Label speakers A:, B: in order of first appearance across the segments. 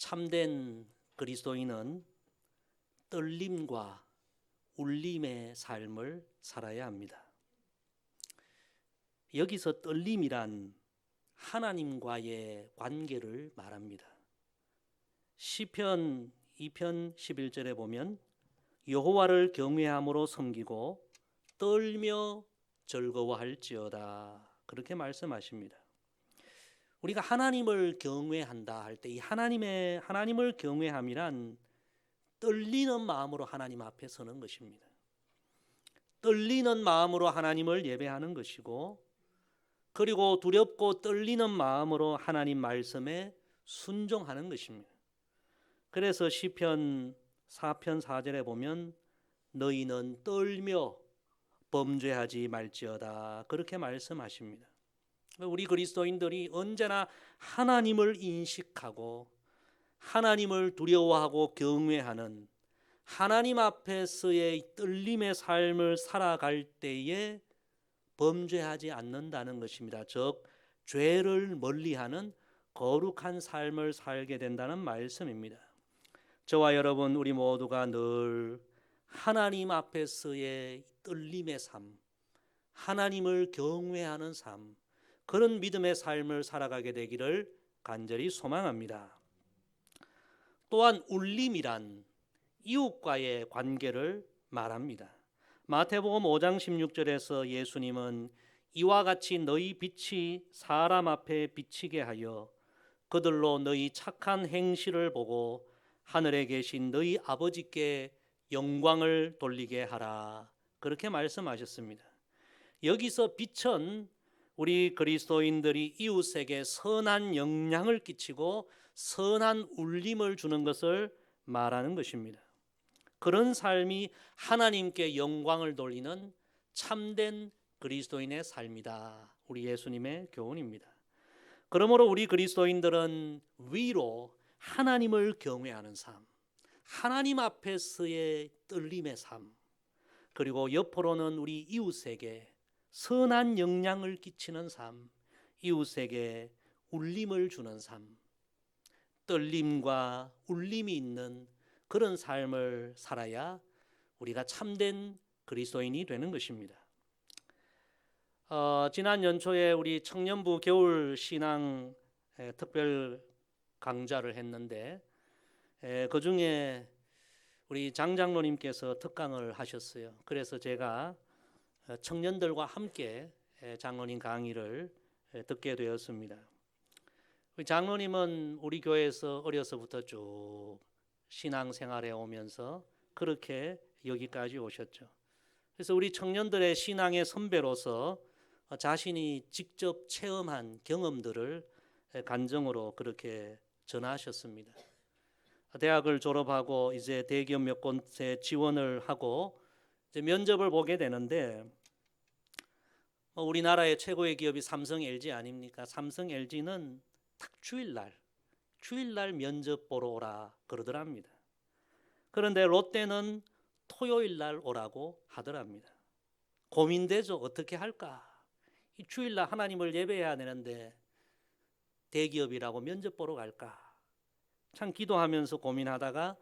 A: 참된 그리스도인은 떨림과 울림의 삶을 살아야 합니다. 여기서 떨림이란 하나님과의 관계를 말합니다. 시편 2편 11절에 보면 여호와를 경외함으로 섬기고 떨며 즐거워할지어다, 그렇게 말씀하십니다. 우리가 하나님을 경외한다 할 때 이 하나님을 경외함이란 떨리는 마음으로 하나님 앞에 서는 것입니다. 떨리는 마음으로 하나님을 예배하는 것이고, 그리고 두렵고 떨리는 마음으로 하나님 말씀에 순종하는 것입니다. 그래서 시편 4편 4절에 보면 너희는 떨며 범죄하지 말지어다, 그렇게 말씀하십니다. 우리 그리스도인들이 언제나 하나님을 인식하고 하나님을 두려워하고 경외하는 하나님 앞에서의 떨림의 삶을 살아갈 때에 범죄하지 않는다는 것입니다. 즉 죄를 멀리하는 거룩한 삶을 살게 된다는 말씀입니다. 저와 여러분 우리 모두가 늘 하나님 앞에서의 떨림의 삶, 하나님을 경외하는 삶, 그런 믿음의 삶을 살아가게 되기를 간절히 소망합니다. 또한 울림이란 이웃과의 관계를 말합니다. 마태복음 5장 16절에서 예수님은 이와 같이 너희 빛이 사람 앞에 비치게 하여 그들로 너희 착한 행실을 보고 하늘에 계신 너희 아버지께 영광을 돌리게 하라, 그렇게 말씀하셨습니다. 여기서 빛은 우리 그리스도인들이 이웃에게 선한 영향을 끼치고 선한 울림을 주는 것을 말하는 것입니다. 그런 삶이 하나님께 영광을 돌리는 참된 그리스도인의 삶이다, 우리 예수님의 교훈입니다. 그러므로 우리 그리스도인들은 위로 하나님을 경외하는 삶, 하나님 앞에서의 떨림의 삶, 그리고 옆으로는 우리 이웃에게 선한 영향을 끼치는 삶, 이웃에게 울림을 주는 삶, 떨림과 울림이 있는 그런 삶을 살아야 우리가 참된 그리스도인이 되는 것입니다. 지난 연초에 우리 청년부 겨울 신앙 특별 강좌를 했는데 그 중에 우리 장 장로님께서 특강을 하셨어요. 그래서 제가 청년들과 함께 장로님 강의를 듣게 되었습니다. 우리 장로님은 우리 교회에서 어려서부터 쭉 신앙생활에 오면서 그렇게 여기까지 오셨죠. 그래서 우리 청년들의 신앙의 선배로서 자신이 직접 체험한 경험들을 간증으로 그렇게 전하셨습니다. 대학을 졸업하고 이제 대기업 몇 곳에 지원을 하고 이제 면접을 보게 되는데 우리나라의 최고의 기업이 삼성 LG 아닙니까? 삼성 LG는 딱 주일날 면접 보러 오라 그러더랍니다. 그런데 롯데는 토요일날 오라고 하더랍니다. 고민되죠. 어떻게 할까? 이 주일날 하나님을 예배해야 되는데 대기업이라고 면접 보러 갈까? 참 기도하면서 고민하다가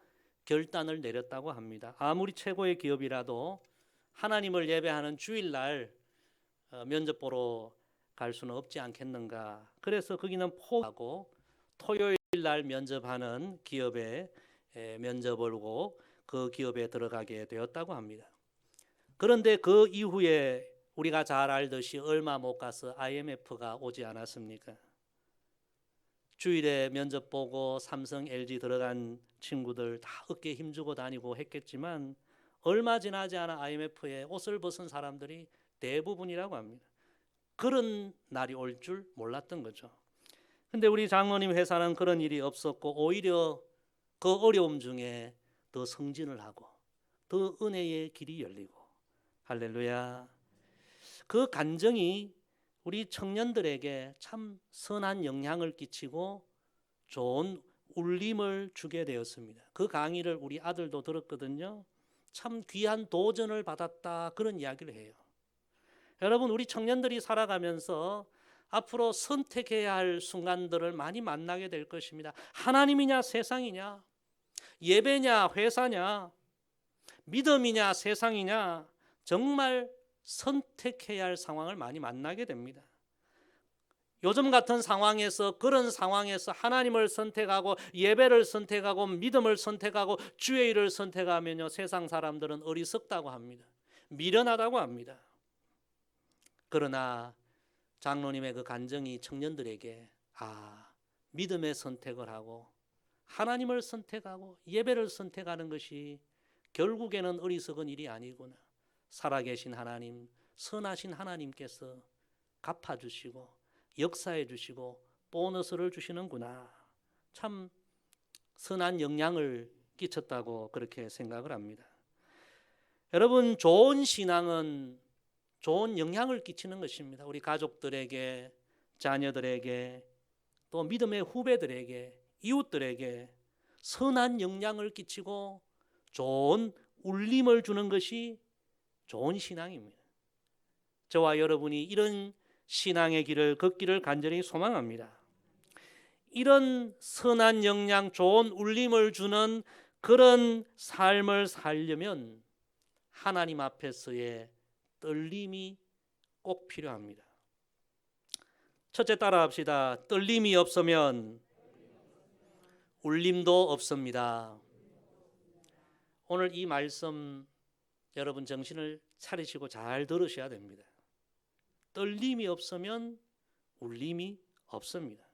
A: 결단을 내렸다고 합니다. 아무리 최고의 기업이라도 하나님을 예배하는 주일날 면접 보러 갈 수는 없지 않겠는가. 그래서 거기는 포기하고 토요일날 면접하는 기업에 면접을 보고 그 기업에 들어가게 되었다고 합니다. 그런데 그 이후에 우리가 잘 알듯이 얼마 못 가서 IMF가 오지 않았습니까? 주일에 면접 보고 삼성, LG 들어간 친구들 다 어깨에 힘주고 다니고 했겠지만 얼마 지나지 않아 IMF에 옷을 벗은 사람들이 대부분이라고 합니다. 그런 날이 올 줄 몰랐던 거죠. 근데 우리 장로님 회사는 그런 일이 없었고 오히려 그 어려움 중에 더 승진을 하고 더 은혜의 길이 열리고, 할렐루야. 그 간증이 우리 청년들에게 참 선한 영향을 끼치고 좋은 울림을 주게 되었습니다. 그 강의를 우리 아들도 들었거든요. 참 귀한 도전을 받았다, 그런 이야기를 해요. 여러분, 우리 청년들이 살아가면서 앞으로 선택해야 할 순간들을 많이 만나게 될 것입니다. 하나님이냐 세상이냐, 예배냐 회사냐, 믿음이냐 세상이냐, 정말 선택해야 할 상황을 많이 만나게 됩니다. 요즘 같은 상황에서, 그런 상황에서 하나님을 선택하고 예배를 선택하고 믿음을 선택하고 주의 일을 선택하면요, 세상 사람들은 어리석다고 합니다. 미련하다고 합니다. 그러나 장로님의 그 간증이 청년들에게 믿음의 선택을 하고 하나님을 선택하고 예배를 선택하는 것이 결국에는 어리석은 일이 아니구나. 살아계신 하나님, 선하신 하나님께서 갚아주시고 역사해 주시고 보너스를 주시는구나. 참 선한 영향을 끼쳤다고 그렇게 생각을 합니다. 여러분, 좋은 신앙은 좋은 영향을 끼치는 것입니다. 우리 가족들에게, 자녀들에게, 또 믿음의 후배들에게, 이웃들에게 선한 영향을 끼치고 좋은 울림을 주는 것이 좋은 신앙입니다. 저와 여러분이 이런 신앙의 길을 걷기를 간절히 소망합니다. 이런 선한 영향, 좋은 울림을 주는 그런 삶을 살려면 하나님 앞에서의 떨림이 꼭 필요합니다. 첫째, 따라합시다. 떨림이 없으면 울림도 없습니다. 오늘 이 말씀 여러분 정신을 차리시고 잘 들으셔야 됩니다. 떨림이 없으면 울림이 없습니다.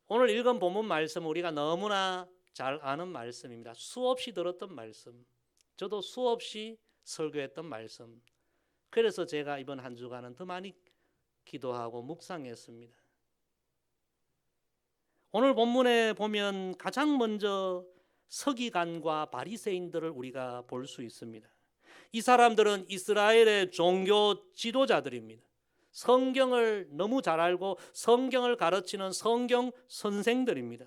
A: 오늘 읽은 본문 말씀 우리가 너무나 잘 아는 말씀입니다. 수없이 들었던 말씀, 저도 수없이 설교했던 말씀. 그래서 제가 이번 한 주간은 더 많이 기도하고 묵상했습니다. 오늘 본문에 보면 가장 먼저 서기관과 바리새인들을 우리가 볼 수 있습니다. 이 사람들은 이스라엘의 종교 지도자들입니다. 성경을 너무 잘 알고 성경을 가르치는 성경 선생들입니다.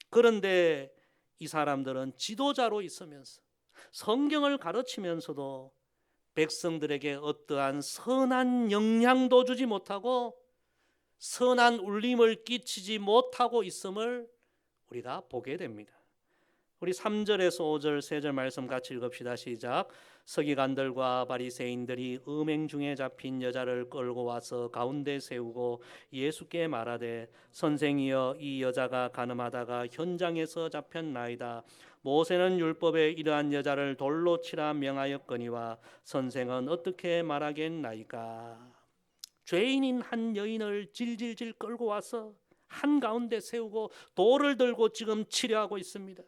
A: 그런데 이 사람들은 지도자로 있으면서 성경을 가르치면서도 백성들에게 어떠한 선한 영향도 주지 못하고 선한 울림을 끼치지 못하고 있음을 우리가 보게 됩니다. 우리 3절에서 5절 3절 말씀 같이 읽읍시다. 시작. 서기관들과 바리새인들이 음행 중에 잡힌 여자를 끌고 와서 가운데 세우고 예수께 말하되 선생이여, 이 여자가 간음하다가 현장에서 잡혔나이다. 모세는 율법에 이러한 여자를 돌로 치라 명하였거니와 선생은 어떻게 말하겠나이까. 죄인인 한 여인을 질질질 끌고 와서 한가운데 세우고 돌을 들고 지금 치려하고 있습니다.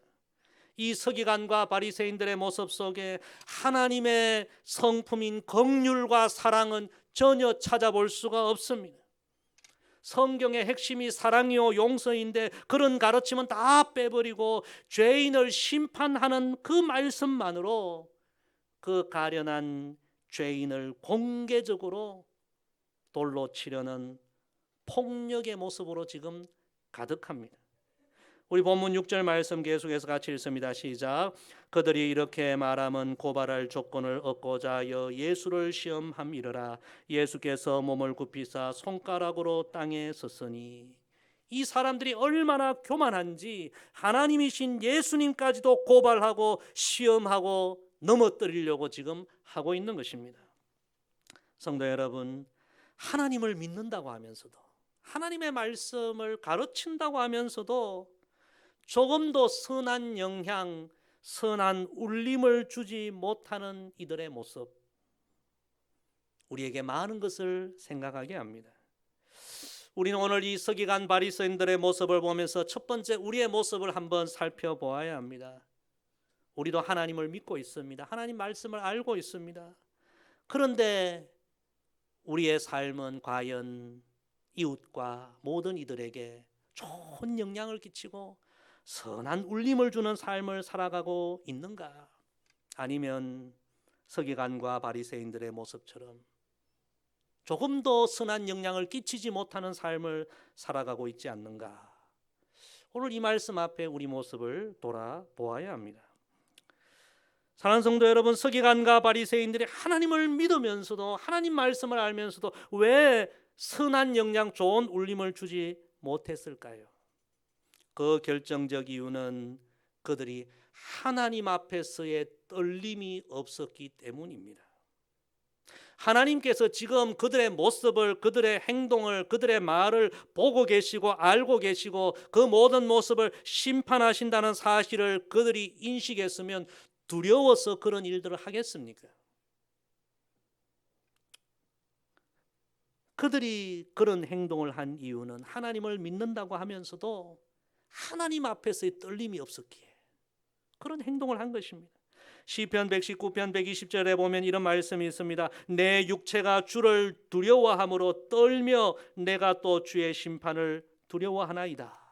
A: 이 서기관과 바리새인들의 모습 속에 하나님의 성품인 긍휼과 사랑은 전혀 찾아볼 수가 없습니다. 성경의 핵심이 사랑이요 용서인데 그런 가르침은 다 빼버리고 죄인을 심판하는 그 말씀만으로 그 가련한 죄인을 공개적으로 돌로 치려는 폭력의 모습으로 지금 가득합니다. 우리 본문 6절 말씀 계속해서 같이 읽습니다. 시작. 그들이 이렇게 말하면 고발할 조건을 얻고자 하여 예수를 시험함이러라. 예수께서 몸을 굽히사 손가락으로 땅에 섰으니. 이 사람들이 얼마나 교만한지 하나님이신 예수님까지도 고발하고 시험하고 넘어뜨리려고 지금 하고 있는 것입니다. 성도 여러분, 하나님을 믿는다고 하면서도 하나님의 말씀을 가르친다고 하면서도 조금도 선한 영향, 선한 울림을 주지 못하는 이들의 모습, 우리에게 많은 것을 생각하게 합니다. 우리는 오늘 이 서기관 바리새인들의 모습을 보면서 첫 번째 우리의 모습을 한번 살펴보아야 합니다. 우리도 하나님을 믿고 있습니다. 하나님 말씀을 알고 있습니다. 그런데 우리의 삶은 과연 이웃과 모든 이들에게 좋은 영향을 끼치고 선한 울림을 주는 삶을 살아가고 있는가? 아니면 서기관과 바리새인들의 모습처럼 조금도 선한 영향을 끼치지 못하는 삶을 살아가고 있지 않는가? 오늘 이 말씀 앞에 우리 모습을 돌아보아야 합니다. 사랑하는 성도 여러분, 서기관과 바리새인들이 하나님을 믿으면서도 하나님 말씀을 알면서도 왜 선한 영향, 좋은 울림을 주지 못했을까요? 그 결정적 이유는 그들이 하나님 앞에서의 떨림이 없었기 때문입니다. 하나님께서 지금 그들의 모습을, 그들의 행동을, 그들의 말을 보고 계시고 알고 계시고 그 모든 모습을 심판하신다는 사실을 그들이 인식했으면 두려워서 그런 일들을 하겠습니까? 그들이 그런 행동을 한 이유는 하나님을 믿는다고 하면서도 하나님 앞에서의 떨림이 없었기에 그런 행동을 한 것입니다. 시편 119편 120절에 보면 이런 말씀이 있습니다. 내 육체가 주를 두려워함으로 떨며 내가 또 주의 심판을 두려워하나이다.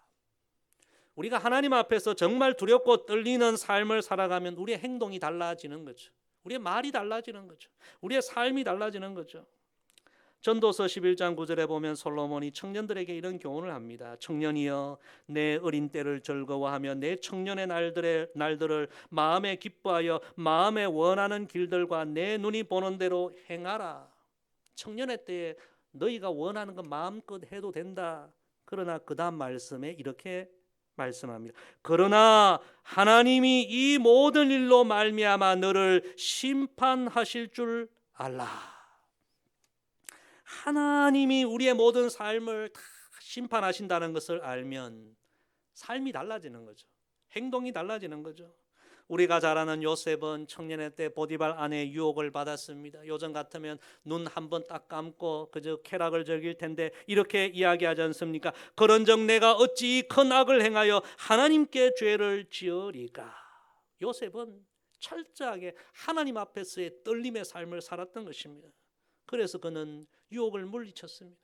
A: 우리가 하나님 앞에서 정말 두렵고 떨리는 삶을 살아가면 우리의 행동이 달라지는 거죠. 우리의 말이 달라지는 거죠. 우리의 삶이 달라지는 거죠. 전도서 11장 9절에 보면 솔로몬이 청년들에게 이런 교훈을 합니다. 청년이여, 내 어린 때를 즐거워하며 내 청년의 날들을 마음에 기뻐하여 마음에 원하는 길들과 내 눈이 보는 대로 행하라. 청년의 때에 너희가 원하는 것 마음껏 해도 된다. 그러나 그 다음 말씀에 이렇게 말씀합니다. 그러나 하나님이 이 모든 일로 말미암아 너를 심판하실 줄 알라. 하나님이 우리의 모든 삶을 다 심판하신다는 것을 알면 삶이 달라지는 거죠. 행동이 달라지는 거죠. 우리가 잘 아는 요셉은 청년의 때 보디발 아내의 유혹을 받았습니다. 요즘 같으면 눈 한 번 딱 감고 그저 쾌락을 즐길 텐데 이렇게 이야기하지 않습니까? 그런즉 내가 어찌 이 큰 악을 행하여 하나님께 죄를 지으리까? 요셉은 철저하게 하나님 앞에서의 떨림의 삶을 살았던 것입니다. 그래서 그는 유혹을 물리쳤습니다.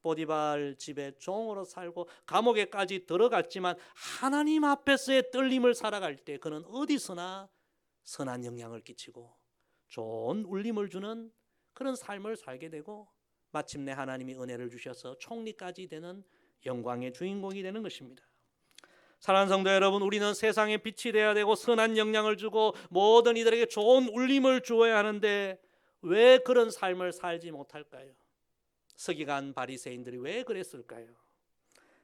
A: 보디발 집에 종으로 살고 감옥에까지 들어갔지만 하나님 앞에서의 떨림을 살아갈 때 그는 어디서나 선한 영향을 끼치고 좋은 울림을 주는 그런 삶을 살게 되고 마침내 하나님이 은혜를 주셔서 총리까지 되는 영광의 주인공이 되는 것입니다. 사랑하는 성도 여러분, 우리는 세상에 빛이 되어야 되고 선한 영향을 주고 모든 이들에게 좋은 울림을 주어야 하는데 왜 그런 삶을 살지 못할까요? 서기관 바리새인들이 왜 그랬을까요?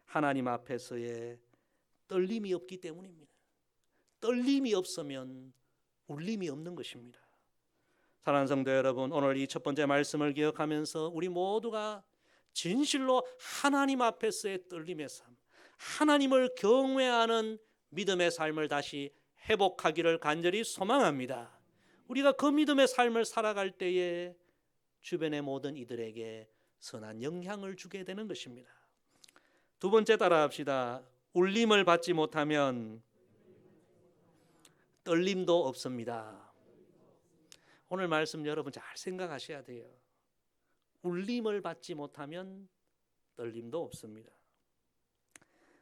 A: 하나님 앞에서의 떨림이 없기 때문입니다. 떨림이 없으면 울림이 없는 것입니다. 사랑하는 성도 여러분, 오늘 이 첫 번째 말씀을 기억하면서 우리 모두가 진실로 하나님 앞에서의 떨림의 삶, 하나님을 경외하는 믿음의 삶을 다시 회복하기를 간절히 소망합니다. 우리가 그 믿음의 삶을 살아갈 때에 주변의 모든 이들에게 선한 영향을 주게 되는 것입니다. 두 번째 따라합시다. 울림을 받지 못하면 떨림도 없습니다. 오늘 말씀 여러분 잘 생각하셔야 돼요. 울림을 받지 못하면 떨림도 없습니다.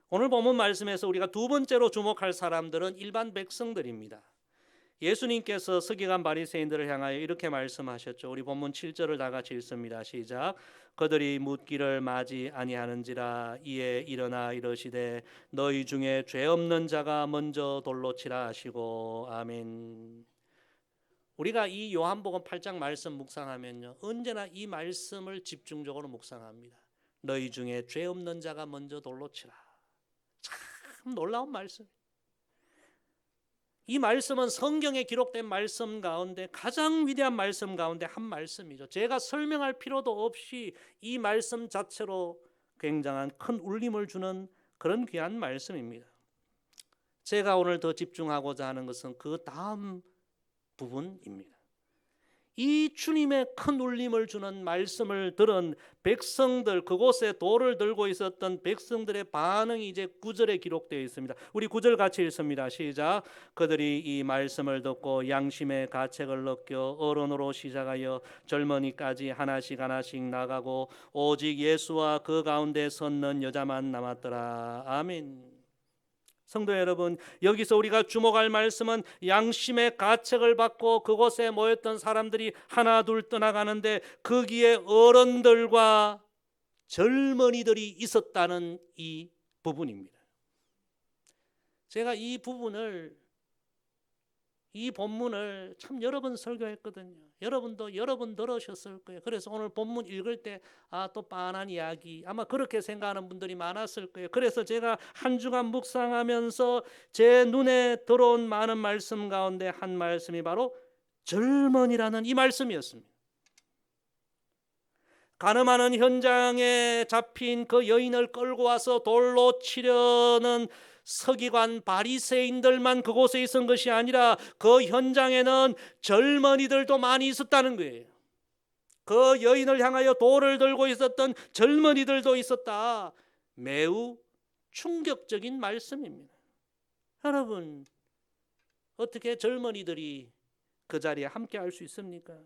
A: 오늘 본문 말씀에서 우리가 두 번째로 주목할 사람들은 일반 백성들입니다. 예수님께서 서기관 바리새인들을 향하여 이렇게 말씀하셨죠. 우리 본문 7절을 다 같이 읽습니다. 시작. 그들이 묻기를 마지 아니하는지라 이에 일어나 이르시되 너희 중에 죄 없는 자가 먼저 돌로 치라 하시고 아멘. 우리가 이 요한복음 8장 말씀 묵상하면요, 언제나 이 말씀을 집중적으로 묵상합니다. 너희 중에 죄 없는 자가 먼저 돌로 치라. 참 놀라운 말씀. 이 말씀은 성경에 기록된 말씀 가운데 가장 위대한 말씀 가운데 한 말씀이죠. 제가 설명할 필요도 없이 이 말씀 자체로 굉장한 큰 울림을 주는 그런 귀한 말씀입니다. 제가 오늘 더 집중하고자 하는 것은 그 다음 부분입니다. 이 주님의 큰 울림을 주는 말씀을 들은 백성들, 그곳에 돌을 들고 있었던 백성들의 반응이 이제 9절에 기록되어 있습니다. 우리 9절 같이 읽습니다. 시작. 그들이 이 말씀을 듣고 양심의 가책을 느껴 어른으로 시작하여 젊은이까지 하나씩 나가고 오직 예수와 그 가운데 섰는 여자만 남았더라. 아멘. 성도 여러분, 여기서 우리가 주목할 말씀은 양심의 가책을 받고 그곳에 모였던 사람들이 하나 둘 떠나가는데 거기에 어른들과 젊은이들이 있었다는 이 부분입니다. 제가 이 부분을 이 본문을 참 여러 번 설교했거든요. 여러분도 여러 번 들으셨을 거예요. 그래서 오늘 본문 읽을 때 또 빤한 이야기, 아마 그렇게 생각하는 분들이 많았을 거예요. 그래서 제가 한 주간 묵상하면서 제 눈에 들어온 많은 말씀 가운데 한 말씀이 바로 젊은이라는 이 말씀이었습니다. 가늠하는 현장에 잡힌 그 여인을 끌고 와서 돌로 치려는 서기관 바리새인들만 그곳에 있었던 것이 아니라 그 현장에는 젊은이들도 많이 있었다는 거예요. 그 여인을 향하여 돌을 들고 있었던 젊은이들도 있었다. 매우 충격적인 말씀입니다. 여러분, 어떻게 젊은이들이 그 자리에 함께 할 수 있습니까?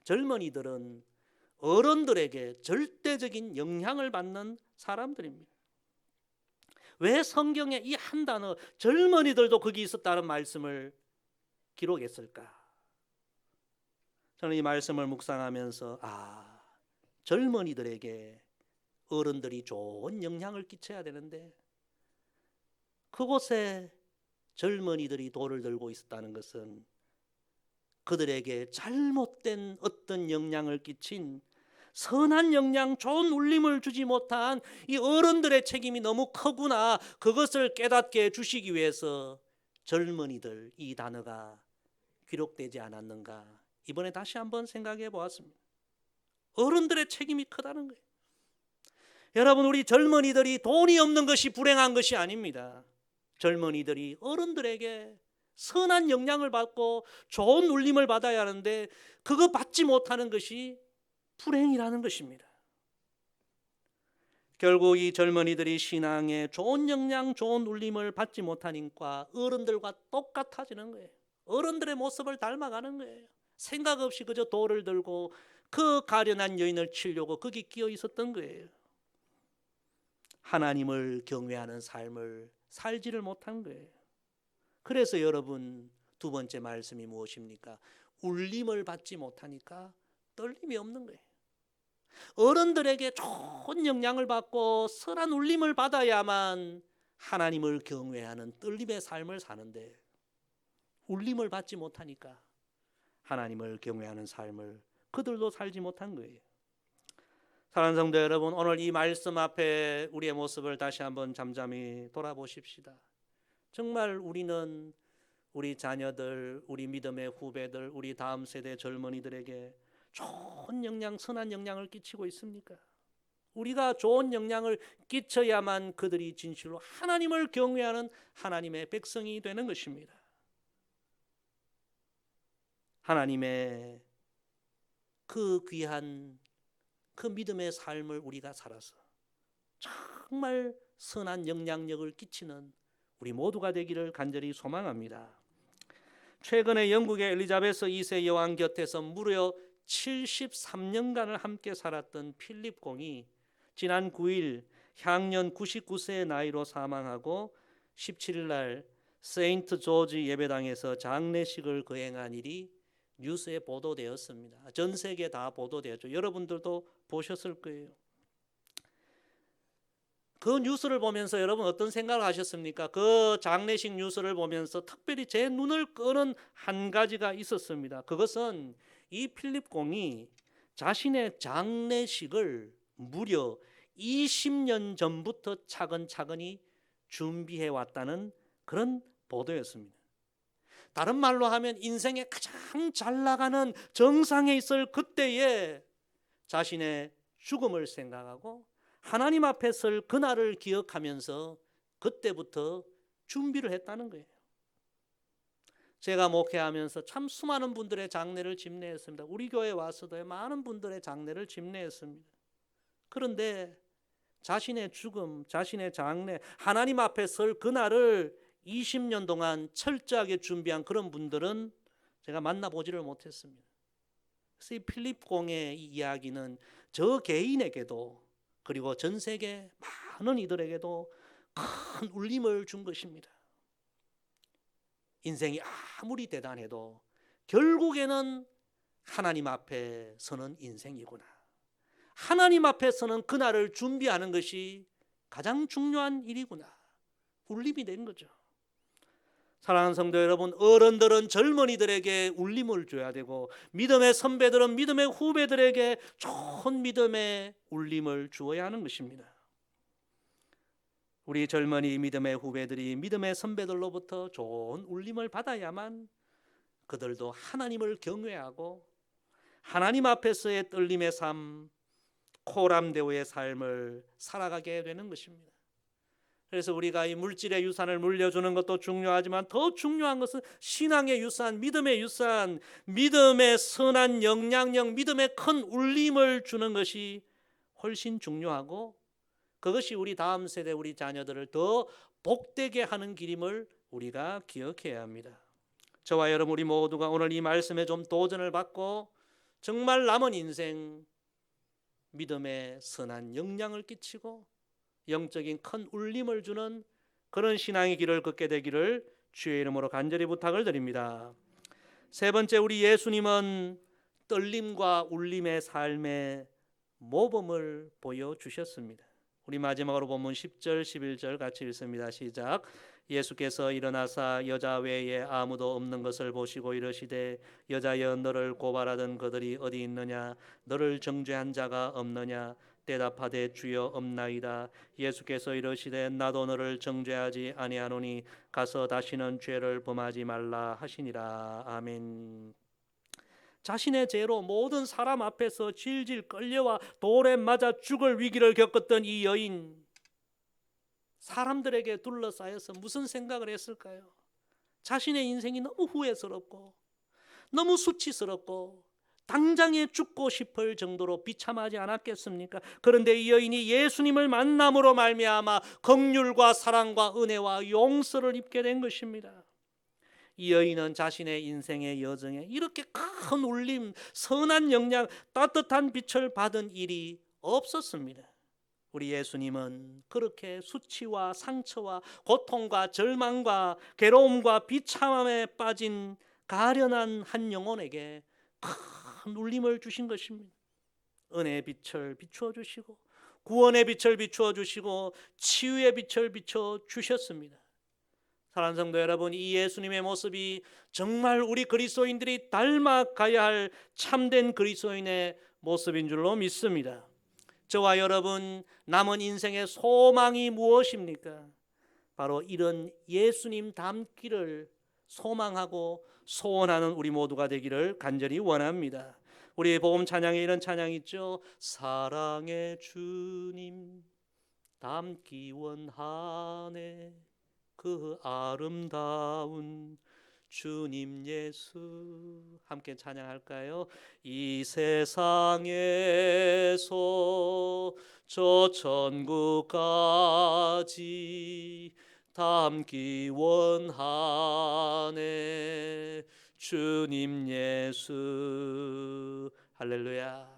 A: 젊은이들은 어른들에게 절대적인 영향을 받는 사람들입니다. 왜 성경에 이 한 단어 젊은이들도 거기 있었다는 말씀을 기록했을까? 저는 이 말씀을 묵상하면서 젊은이들에게 어른들이 좋은 영향을 끼쳐야 되는데 그곳에 젊은이들이 돌을 들고 있었다는 것은 그들에게 잘못된 어떤 영향을 끼친 선한 영향, 좋은 울림을 주지 못한 이 어른들의 책임이 너무 크구나. 그것을 깨닫게 해주시기 위해서 젊은이들 이 단어가 기록되지 않았는가. 이번에 다시 한번 생각해 보았습니다. 어른들의 책임이 크다는 거예요. 여러분, 우리 젊은이들이 돈이 없는 것이 불행한 것이 아닙니다. 젊은이들이 어른들에게 선한 영향을 받고 좋은 울림을 받아야 하는데 그거 받지 못하는 것이 불행이라는 것입니다. 결국 이 젊은이들이 신앙에 좋은 영향, 좋은 울림을 받지 못하니까 어른들과 똑같아지는 거예요. 어른들의 모습을 닮아가는 거예요. 생각 없이 그저 돌을 들고 그 가련한 여인을 치려고 거기 끼어 있었던 거예요. 하나님을 경외하는 삶을 살지를 못한 거예요. 그래서 여러분, 두 번째 말씀이 무엇입니까? 울림을 받지 못하니까 떨림이 없는 거예요. 어른들에게 좋은 영향을 받고 선한 울림을 받아야만 하나님을 경외하는 떨림의 삶을 사는데 울림을 받지 못하니까 하나님을 경외하는 삶을 그들도 살지 못한 거예요. 사랑하는 성도 여러분, 오늘 이 말씀 앞에 우리의 모습을 다시 한번 잠잠히 돌아보십시다. 정말 우리는 우리 자녀들, 우리 믿음의 후배들, 우리 다음 세대 젊은이들에게 좋은 영향, 선한 영향을 끼치고 있습니까? 우리가 좋은 영향을 끼쳐야만 그들이 진실로 하나님을 경외하는 하나님의 백성이 되는 것입니다. 하나님의 그 귀한 그 믿음의 삶을 우리가 살아서 정말 선한 영향력을 끼치는 우리 모두가 되기를 간절히 소망합니다. 최근에 영국의 엘리자베스 2세 여왕 곁에서 무려 73년간을 함께 살았던 필립 공이 지난 9일 향년 99세의 나이로 사망하고 17일 날 세인트 조지 예배당에서 장례식을 거행한 일이 뉴스에 보도되었습니다. 전 세계 다 보도되었죠. 여러분들도 보셨을 거예요. 그 뉴스를 보면서 여러분 어떤 생각을 하셨습니까? 그 장례식 뉴스를 보면서 특별히 제 눈을 끄는 한 가지가 있었습니다. 그것은 이 필립 공이 자신의 장례식을 무려 20년 전부터 차근차근히 준비해 왔다는 그런 보도였습니다. 다른 말로 하면 인생에 가장 잘 나가는 정상에 있을 그때에 자신의 죽음을 생각하고 하나님 앞에 설 그날을 기억하면서 그때부터 준비를 했다는 거예요. 제가 목회하면서 참 수많은 분들의 장례를 집례했습니다. 우리 교회에 와서도 많은 분들의 장례를 집례했습니다. 그런데 자신의 죽음, 자신의 장례, 하나님 앞에 설 그날을 20년 동안 철저하게 준비한 그런 분들은 제가 만나보지를 못했습니다. 그래서 이 필립 공의 이 이야기는 저 개인에게도 그리고 전 세계 많은 이들에게도 큰 울림을 준 것입니다. 인생이 아무리 대단해도 결국에는 하나님 앞에 서는 인생이구나. 하나님 앞에 서는 그날을 준비하는 것이 가장 중요한 일이구나. 울림이 된 거죠. 사랑하는 성도 여러분, 어른들은 젊은이들에게 울림을 줘야 되고 믿음의 선배들은 믿음의 후배들에게 좋은 믿음의 울림을 주어야 하는 것입니다. 우리 젊은이 믿음의 후배들이 믿음의 선배들로부터 좋은 울림을 받아야만 그들도 하나님을 경외하고 하나님 앞에서의 떨림의 삶, 코람데오의 삶을 살아가게 되는 것입니다. 그래서 우리가 이 물질의 유산을 물려주는 것도 중요하지만 더 중요한 것은 신앙의 유산, 믿음의 유산, 믿음의 선한 영향력, 믿음의 큰 울림을 주는 것이 훨씬 중요하고 그것이 우리 다음 세대, 우리 자녀들을 더 복되게 하는 길임을 우리가 기억해야 합니다. 저와 여러분 우리 모두가 오늘 이 말씀에 좀 도전을 받고 정말 남은 인생 믿음의 선한 영향을 끼치고 영적인 큰 울림을 주는 그런 신앙의 길을 걷게 되기를 주의 이름으로 간절히 부탁을 드립니다. 세 번째, 우리 예수님은 떨림과 울림의 삶의 모범을 보여주셨습니다. 우리 마지막으로 본문 10절 11절 같이 읽습니다. 시작. 예수께서 일어나사 여자 외에 아무도 없는 것을 보시고 이르시되 여자여 너를 고발하던 그들이 어디 있느냐 너를 정죄한 자가 없느냐 대답하되 주여 없나이다. 예수께서 이르시되 나도 너를 정죄하지 아니하노니 가서 다시는 죄를 범하지 말라 하시니라. 아멘. 자신의 죄로 모든 사람 앞에서 질질 끌려와 돌에 맞아 죽을 위기를 겪었던 이 여인, 사람들에게 둘러싸여서 무슨 생각을 했을까요? 자신의 인생이 너무 후회스럽고 너무 수치스럽고 당장에 죽고 싶을 정도로 비참하지 않았겠습니까? 그런데 이 여인이 예수님을 만남으로 말미암아 긍휼과 사랑과 은혜와 용서를 입게 된 것입니다. 이 여인은 자신의 인생의 여정에 이렇게 큰 울림, 선한 영향, 따뜻한 빛을 받은 일이 없었습니다. 우리 예수님은 그렇게 수치와 상처와 고통과 절망과 괴로움과 비참함에 빠진 가련한 한 영혼에게 큰 울림을 주신 것입니다. 은혜의 빛을 비추어 주시고 구원의 빛을 비추어 주시고 치유의 빛을 비춰 주셨습니다. 사랑하는 성도 여러분, 이 예수님의 모습이 정말 우리 그리스도인들이 닮아가야 할 참된 그리스도인의 모습인 줄로 믿습니다. 저와 여러분 남은 인생의 소망이 무엇입니까? 바로 이런 예수님 닮기를 소망하고 소원하는 우리 모두가 되기를 간절히 원합니다. 우리 복음 찬양에 이런 찬양이 있죠. 사랑의 주님 닮기 원하네 그 아름다운 주님 예수. 함께 찬양할까요? 이 세상에서 저 천국까지 닮기 원하네 주님 예수. 할렐루야.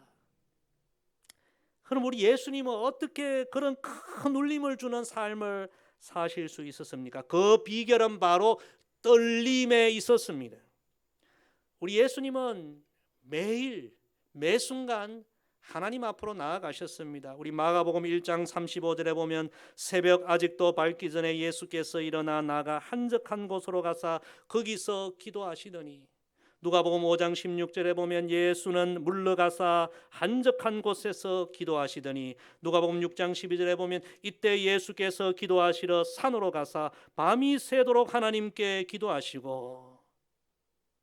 A: 그럼 우리 예수님은 어떻게 그런 큰 울림을 주는 삶을 사실 수 있었습니까? 그 비결은 바로 떨림에 있었습니다. 우리 예수님은 매일 매순간 하나님 앞으로 나아가셨습니다. 우리 마가복음 1장 35절에 보면 새벽 아직도 밝기 전에 예수께서 일어나 나가 한적한 곳으로 가사 거기서 기도하시더니 누가복음 5장 16절에 보면 예수는 물러가사 한적한 곳에서 기도하시더니 누가복음 6장 12절에 보면 이때 예수께서 기도하시러 산으로 가사 밤이 새도록 하나님께 기도하시고.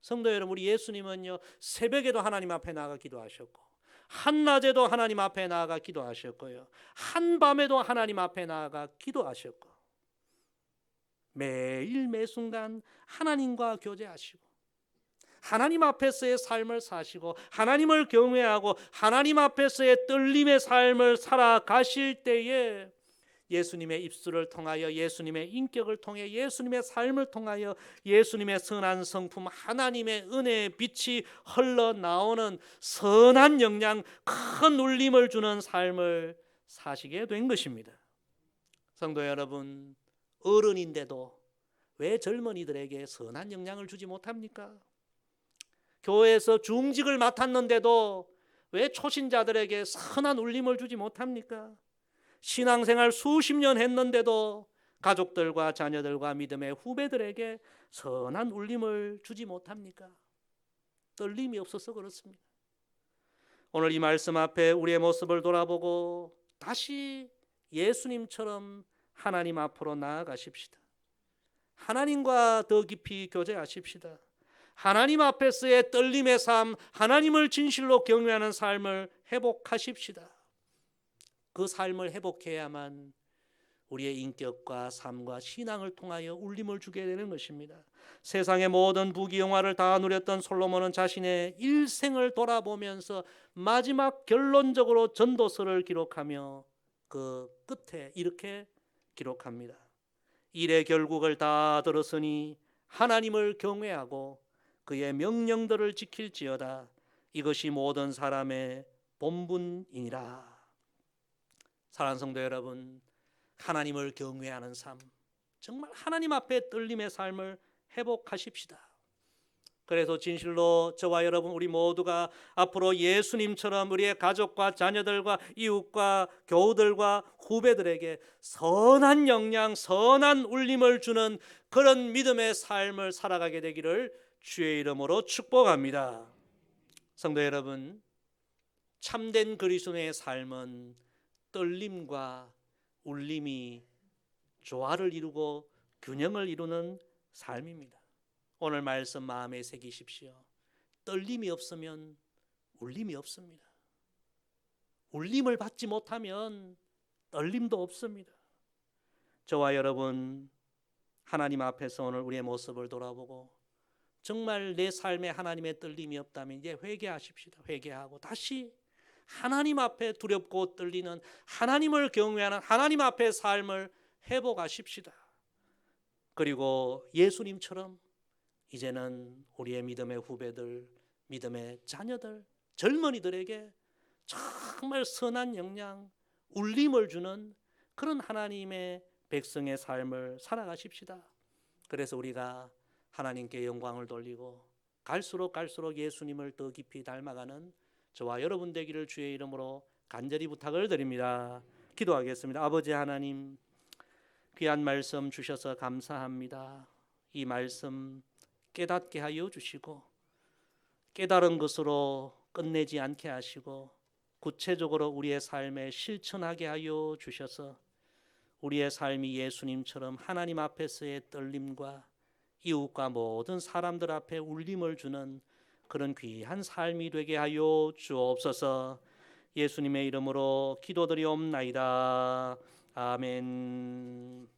A: 성도 여러분, 우리 예수님은요 새벽에도 하나님 앞에 나가 기도하셨고 한낮에도 하나님 앞에 나아가 기도하셨고요 한밤에도 하나님 앞에 나아가 기도하셨고 매일 매순간 하나님과 교제하시고 하나님 앞에서의 삶을 사시고 하나님을 경외하고 하나님 앞에서의 떨림의 삶을 살아가실 때에 예수님의 입술을 통하여 예수님의 인격을 통해 예수님의 삶을 통하여 예수님의 선한 성품 하나님의 은혜의 빛이 흘러나오는 선한 영향, 큰 울림을 주는 삶을 사시게 된 것입니다. 성도 여러분, 어른인데도 왜 젊은이들에게 선한 영향을 주지 못합니까? 교회에서 중직을 맡았는데도 왜 초신자들에게 선한 울림을 주지 못합니까? 신앙생활 수십 년 했는데도 가족들과 자녀들과 믿음의 후배들에게 선한 울림을 주지 못합니까? 떨림이 없어서 그렇습니다. 오늘 이 말씀 앞에 우리의 모습을 돌아보고 다시 예수님처럼 하나님 앞으로 나아가십시다. 하나님과 더 깊이 교제하십시다. 하나님 앞에서의 떨림의 삶, 하나님을 진실로 경외하는 삶을 회복하십시다. 그 삶을 회복해야만 우리의 인격과 삶과 신앙을 통하여 울림을 주게 되는 것입니다. 세상의 모든 부귀영화를 다 누렸던 솔로몬은 자신의 일생을 돌아보면서 마지막 결론적으로 전도서를 기록하며 그 끝에 이렇게 기록합니다. 일의 결국을 다 들었으니 하나님을 경외하고 그의 명령들을 지킬지어다. 이것이 모든 사람의 본분이니라. 사랑하는 성도 여러분, 하나님을 경외하는 삶, 정말 하나님 앞에 떨림의 삶을 회복하십시다. 그래서 진실로 저와 여러분 우리 모두가 앞으로 예수님처럼 우리의 가족과 자녀들과 이웃과 교우들과 후배들에게 선한 영향, 선한 울림을 주는 그런 믿음의 삶을 살아가게 되기를 주의 이름으로 축복합니다. 성도 여러분, 참된 그리스도의 삶은 떨림과 울림이 조화를 이루고 균형을 이루는 삶입니다. 오늘 말씀 마음에 새기십시오. 떨림이 없으면 울림이 없습니다. 울림을 받지 못하면 떨림도 없습니다. 저와 여러분 하나님 앞에서 오늘 우리의 모습을 돌아보고 정말 내 삶에 하나님의 떨림이 없다면 이제 회개하십시다. 회개하고 다시 하나님 앞에 두렵고 떨리는 하나님을 경외하는 하나님 앞의 삶을 회복하십시다. 그리고 예수님처럼 이제는 우리의 믿음의 후배들, 믿음의 자녀들, 젊은이들에게 정말 선한 영향, 울림을 주는 그런 하나님의 백성의 삶을 살아가십시다. 그래서 우리가 하나님께 영광을 돌리고 갈수록 예수님을 더 깊이 닮아가는 저와 여러분 되기를 주의 이름으로 간절히 부탁을 드립니다. 기도하겠습니다. 아버지 하나님, 귀한 말씀 주셔서 감사합니다. 이 말씀 깨닫게 하여 주시고 깨달은 것으로 끝내지 않게 하시고 구체적으로 우리의 삶에 실천하게 하여 주셔서 우리의 삶이 예수님처럼 하나님 앞에서의 떨림과 이웃과 모든 사람들 앞에 울림을 주는 그런 귀한 삶이 되게 하여 주옵소서. 예수님의 이름으로 기도드리옵나이다. 아멘.